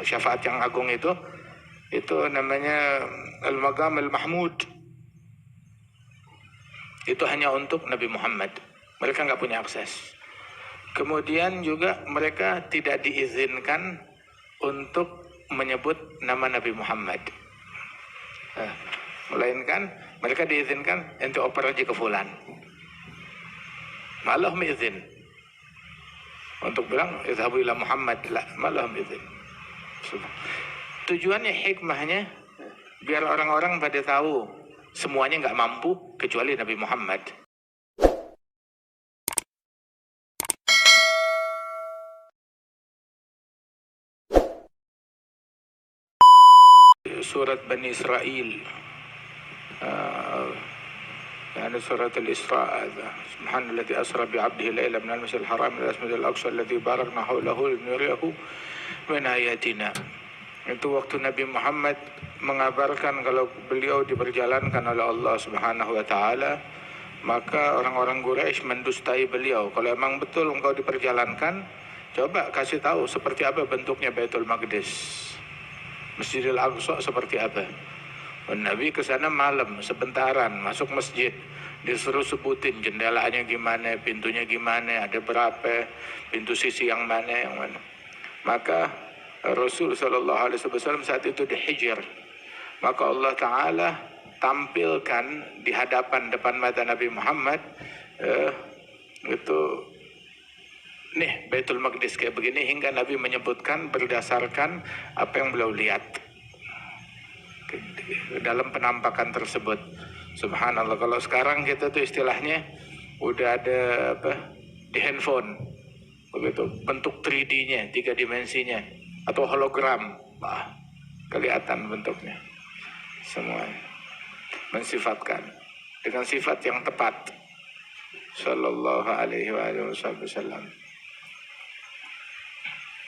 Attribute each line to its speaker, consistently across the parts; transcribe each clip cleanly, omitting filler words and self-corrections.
Speaker 1: Syafaat yang agung itu namanya Al-Maqam Al-Mahmud. Itu hanya untuk Nabi Muhammad. Mereka nggak punya akses. Kemudian juga mereka tidak diizinkan untuk menyebut nama Nabi Muhammad. Melainkan mereka diizinkan untuk oper aja ke fulan. Malah izin untuk bilang izhabu ila Muhammad, malah izin. Tujuannya, hikmahnya, biar orang-orang pada tahu semuanya nggak mampu kecuali Nabi Muhammad. Surat Bani Israel, يعني سورة الإسراء. سبحان الذي أسرى بعبده ليلا من المسجد الحرام إلى المسجد الأقصى الذي باركنا حوله لنريه من آياتنا. Itu waktu Nabi Muhammad mengabarkan kalau beliau diperjalankan oleh Allah Subhanahu wa taala, maka orang-orang Quraisy mendustai beliau. Kalau emang betul engkau diperjalankan, coba kasih tahu seperti apa bentuknya Baitul Maqdis, Masjidil Aqsa seperti apa. Nabi ke sana malam, sebentaran, masuk masjid, disuruh sebutin jendelanya gimana, pintunya gimana, ada berapa, pintu sisi yang mana. Maka Rasul Sallallahu Alaihi Wasallam saat itu di Hijr, maka Allah Ta'ala tampilkan di hadapan depan mata Nabi Muhammad itu nih Baitul Maqdis kayak begini, hingga Nabi menyebutkan berdasarkan apa yang beliau lihat dalam penampakan tersebut. Subhanallah, kalau sekarang kita tuh istilahnya udah ada apa di handphone begitu, bentuk 3D-nya, 3 dimensinya atau hologram, kelihatan bentuknya. Semua mensifatkan dengan sifat yang tepat. Sallallahu alaihi wasallam.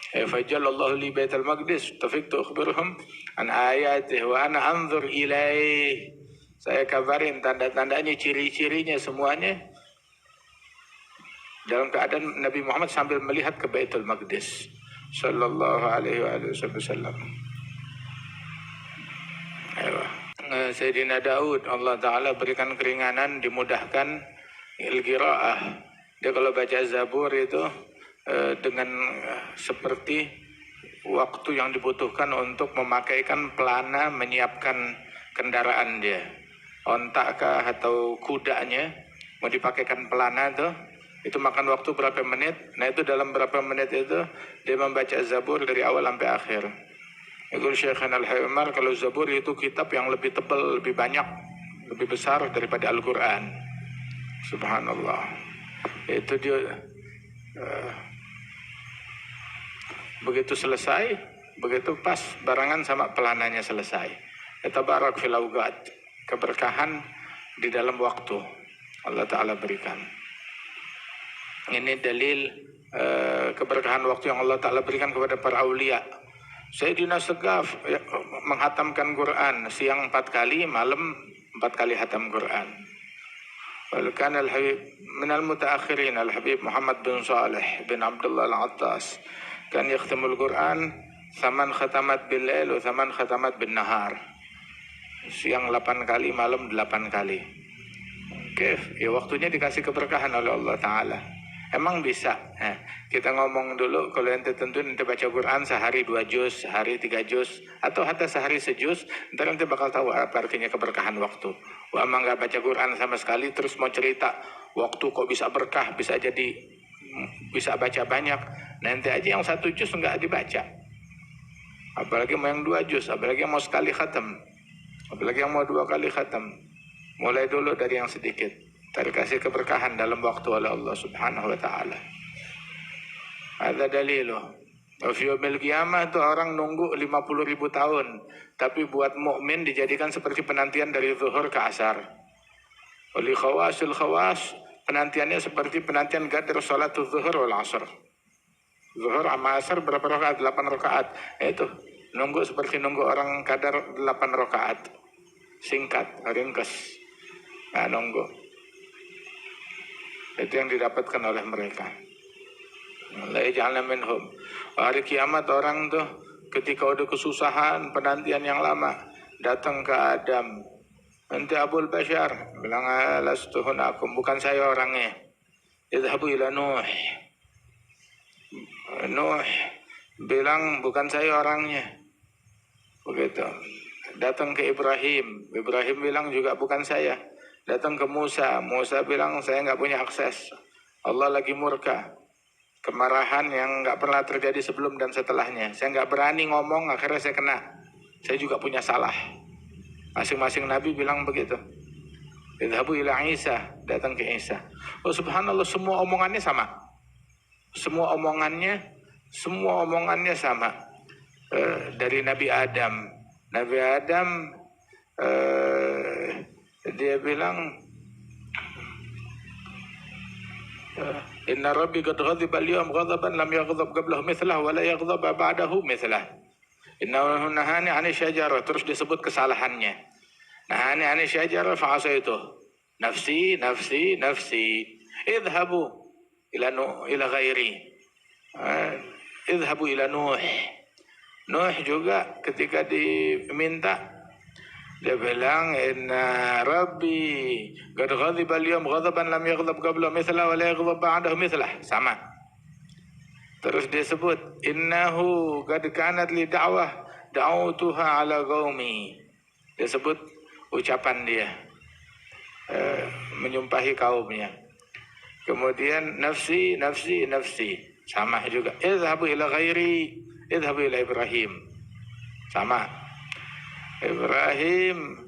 Speaker 1: Fajallallahu li Baitul Maqdis tafiktu akhbirhum an ayatihi wa ana anzur ilaih. Saya kabarin tanda-tandanya, ciri-cirinya semuanya, dalam keadaan Nabi Muhammad sambil melihat ke Baitul Maqdis. Sallallahu alaihi wasallam. Sayyidina Daud, Allah Ta'ala berikan keringanan, dimudahkan il-qiraah. Dia kalau baca Zabur itu dengan seperti waktu yang dibutuhkan untuk memakaikan pelana, menyiapkan kendaraan dia, ontakkah atau kudanya, mau dipakaikan pelana tuh, itu makan waktu berapa menit. Nah itu dalam berapa menit itu dia membaca Zabur dari awal sampai akhir. Itu Syekhana Al-Hayy Umar, kalau Zabur itu kitab yang lebih tebal, lebih banyak, lebih besar daripada Al-Quran. Subhanallah. Itu dia begitu selesai, begitu pas barangan sama pelananya selesai. Tabarak fil awqat, keberkahan di dalam waktu Allah Ta'ala berikan. Ini dalil keberkahan waktu yang Allah Ta'ala berikan kepada para awliya. Sayyidina Segaf menghatamkan Quran siang 4 kali, malam 4 kali hatam Quran. Walkan al-Habib minal mutaakhirin, al-Habib Muhammad bin Salih bin Abdullah al-Attas kan yakhtamul Quran 8 khatamat bil lail wa 8 khatamat bin nahar. Siang 8 kali, malam 8 kali. Oke, ya waktunya dikasih keberkahan oleh Allah Ta'ala. Emang bisa. Kita ngomong dulu, kalau ente tentuin ente baca Quran sehari 2 juz, sehari 3 juz, atau hatta sehari sejuz, ntar ente bakal tahu apa artinya keberkahan waktu. Wah, emang gak baca Quran sama sekali, terus mau cerita waktu kok bisa berkah, bisa jadi, bisa baca banyak. Nanti aja yang 1 juz nggak dibaca, apalagi mau yang 2 juz, apalagi yang mau sekali khatam, apalagi yang mau 2 kali khatam. Mulai dulu dari yang sedikit, terkasih keberkahan dalam waktu oleh Allah Subhanahu wa Ta'ala. Ada dalilu. Fi yaumil qiyamah itu orang nunggu 50.000 tahun, tapi buat mukmin dijadikan seperti penantian dari zuhur ke asar. Oli khawasul khawas, penantiannya seperti penantian gadar salatul zuhur wal asar. Zuhur sama asar berapa rakaat? 8 rakaat. Itu nunggu seperti nunggu orang kadar 8 rakaat. Singkat, ringkas. Nah, nunggu. Itu yang didapatkan oleh mereka. La yaj'alna minhum. Hari kiamat orang tuh ketika udah kesusahan, penantian yang lama, datang ke Adam. Anta Abul Bashar, bilang lastu hunakum, bukan saya orangnya. Idhabu ila Nuh. Nuh bilang bukan saya orangnya. Begitu. Datang ke Ibrahim. Ibrahim bilang juga bukan saya. Datang ke Musa. Musa bilang saya nggak punya akses. Allah lagi murka. Kemarahan yang nggak pernah terjadi sebelum dan setelahnya. Saya nggak berani ngomong, akhirnya saya kena. Saya juga punya salah. Masing-masing Nabi bilang begitu. Idhabu ila Isa. Datang ke Isa. Oh subhanallah, semua omongannya sama. Semua omongannya sama. Dari Nabi Adam. Nabi Adam dia bilang Inna Rabbi qad ghadiba al-yawm ghadaban lam yaghdab qablahu mithlahu wa la yaghdab ba'dahu mithlahu. Innahu nahani 'ani syajarah, terus disebut kesalahannya. Nahani 'ani syajarah fa asaitu. Nafsi, nafsi, nafsi. Idhabu ila ghairi. Idhabu ila Nuh. Nuh juga ketika diminta dia bilang inna rabbi qad ghadiba al-yawm ghadaban lam yaghdab qablahu mithlahu wa la yaghdab ba'dahu mithlahu. Sama. Terus dia sebut innahu qad kanat li da'wah da'awtuha ala qaumi. Dia sebut ucapan dia menyumpahi kaumnya. Kemudian nafsi, nafsi, nafsi. Sama juga. Idhabu ila ghairi. Idhabu ila Ibrahim. Sama. Ibrahim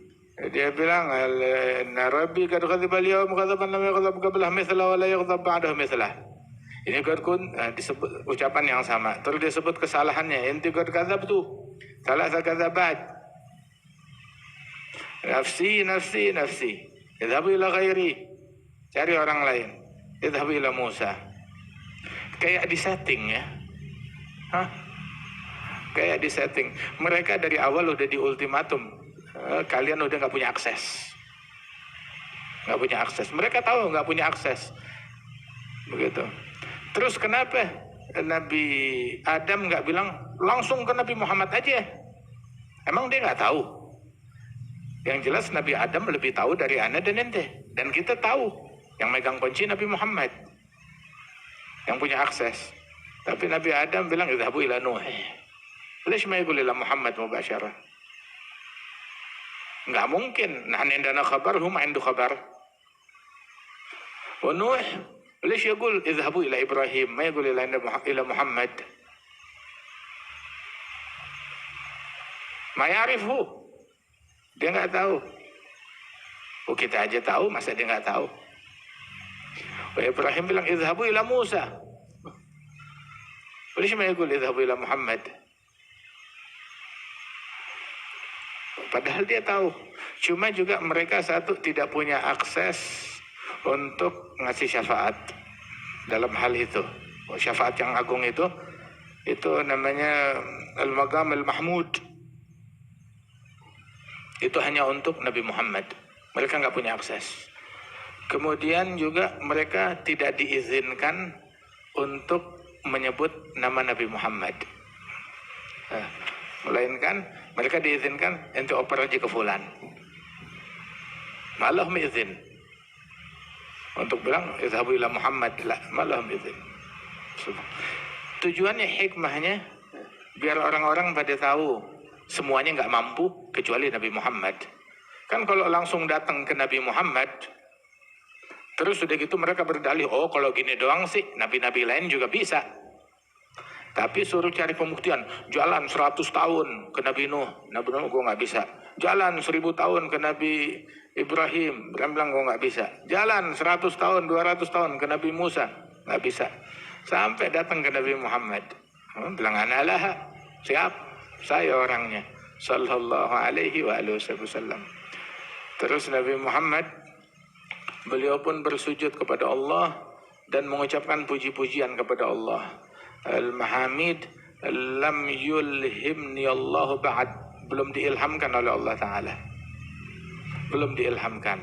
Speaker 1: dia bilang inna rabbi qad ghadiba al-yawm ghadaban lam yaghdab qablahu mithlahu wa la yaghdab ba'dahu mithlahu. Ini qad kun disebut ucapan yang sama. Terus disebut kesalahannya. Inti qad kadzabtu. Thalatha kadzabat. Nafsi, nafsi, nafsi. Idhabu ila ghairi. Cari orang lain. Idhabu ila Musa. Kayak disetting ya. Kayak disetting. Mereka dari awal udah di ultimatum. Kalian udah gak punya akses. Gak punya akses. Mereka tahu gak punya akses. Begitu. Terus kenapa Nabi Adam gak bilang langsung ke Nabi Muhammad aja? Emang dia gak tahu? Yang jelas Nabi Adam lebih tahu dari ana dan ente. Dan kita tahu. Yang megang kunci Nabi Muhammad. Yang punya akses. Tapi Nabi Adam bilang idhabu ila Nuh. Lesh ma yaqul ila Muhammad mubashara. Enggak mungkin. Nahnu indana khabar, hum indu khabar. Wa Nuh lesh yaqul idhabu ila Ibrahim, ma yaqul ila Muhammad. Ma ya'rifu. Dia enggak tahu. Oh kita aja tahu, masa dia enggak tahu? Ibrahim bilang idhabu ila Musa. Lesh ma yaqul idhabu ila Muhammad. Padahal dia tahu. Cuma juga mereka satu tidak punya akses untuk ngasih syafaat dalam hal itu. Syafaat yang agung itu namanya Al-Maqam Al-Mahmud. Itu hanya untuk Nabi Muhammad. Mereka nggak punya akses. Kemudian juga mereka tidak diizinkan untuk menyebut nama Nabi Muhammad. Melainkan mereka diizinkan untuk oper aja ke fulan. Malah izin untuk bilang izhabu ila Muhammad, malah izin. Tujuannya, hikmahnya biar orang-orang pada tahu semuanya nggak mampu kecuali Nabi Muhammad. Kan kalau langsung datang ke Nabi Muhammad terus sudah gitu mereka berdalih, oh kalau gini doang sih nabi-nabi lain juga bisa. Tapi suruh cari pembuktian. Jalan 100 tahun ke Nabi Nuh. Nabi Nuh gue gak bisa. Jalan 1000 tahun ke Nabi Ibrahim. Bilang gue gak bisa. Jalan 100 tahun, 200 tahun ke Nabi Musa. Gak bisa. Sampai datang ke Nabi Muhammad. Bilang analah. Siap. Saya orangnya. Sallallahu alaihi wa wasallam. Terus Nabi Muhammad, beliau pun bersujud kepada Allah dan mengucapkan puji-pujian kepada Allah. Al-Mahamid lam yulhimni Allah ba'd. Belum diilhamkan oleh Allah Ta'ala. Belum diilhamkan.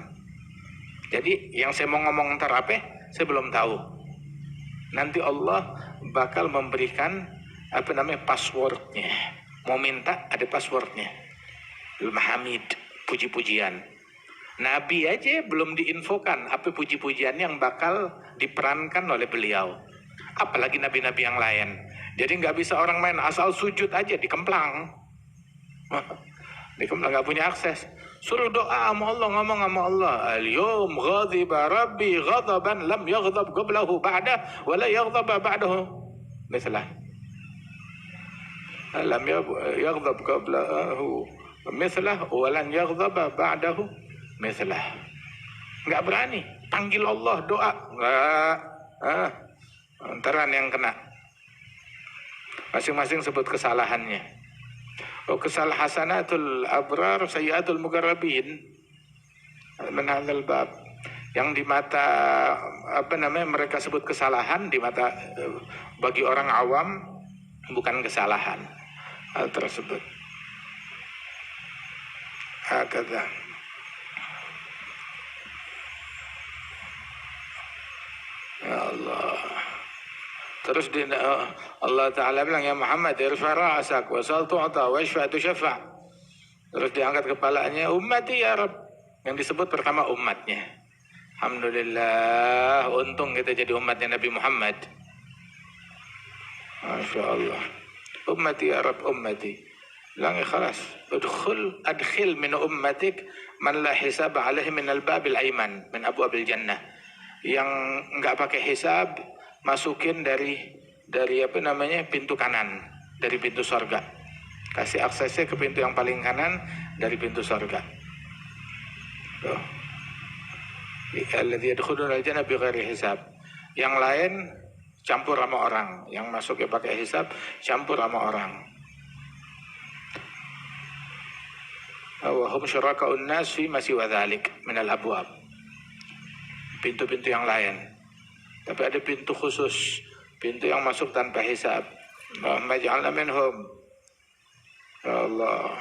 Speaker 1: Jadi yang saya mau ngomong ntar apa, saya belum tahu. Nanti Allah bakal memberikan passwordnya. Mau minta ada passwordnya. Al-Mahamid, puji-pujian. Nabi aja belum diinfokan apa puji-pujian yang bakal diperankan oleh beliau. Apalagi nabi-nabi yang lain. Jadi nggak bisa orang main asal sujud aja dikemplang. Dikemplang, nggak punya akses. Suruh doa sama Allah, ngomong sama Allah. Al-yawm ghadiba rabbi ghadaban lam yaghdab qablahu ba'dah wa la yaghdab ba'dahu. Misalah. Lam yaghdab qablahu mislah wa lan yaghdab ba'dahu mislah. Nggak berani panggil Allah doa, nggak, antaran yang kena. Masing-masing sebut kesalahannya. Kesalahan hasanatul abrar sayyiatul muqarrabin min hadzal bab. Yang di mata mereka sebut kesalahan, di mata bagi orang awam bukan kesalahan hal tersebut. Hakadha. Ya Allah. Terus Allah Ta'ala bilang, ya Muhammad irfa ra'asak wa sal tu'ta wa ishfa tushaffa. Terus diangkat kepalanya, ummati ya Rabb. Yang disebut pertama umatnya. Alhamdulillah, untung kita jadi umatnya Nabi Muhammad. Masya Allah. Ummati ya Rabb, ummati. Bilang ya khalas, adkhil min ummatik man la hisab alaihi min al-babil ayman min abwabil jannah. Yang enggak pakai hisab masukin dari pintu kanan, dari pintu surga. Kasih aksesnya ke pintu yang paling kanan dari pintu surga. Tuh. Alladzi yadkhuluna al-jannah bighairi hisab. Yang lain campur sama orang, yang masuknya pakai hisab campur sama orang. Wa hum syuraka'un nas fi ma siwa dzalik min al-abwab. Pintu-pintu yang lain. Tapi ada pintu khusus, pintu yang masuk tanpa hisab. Allahumma ij'alna minhum. Ya Allah.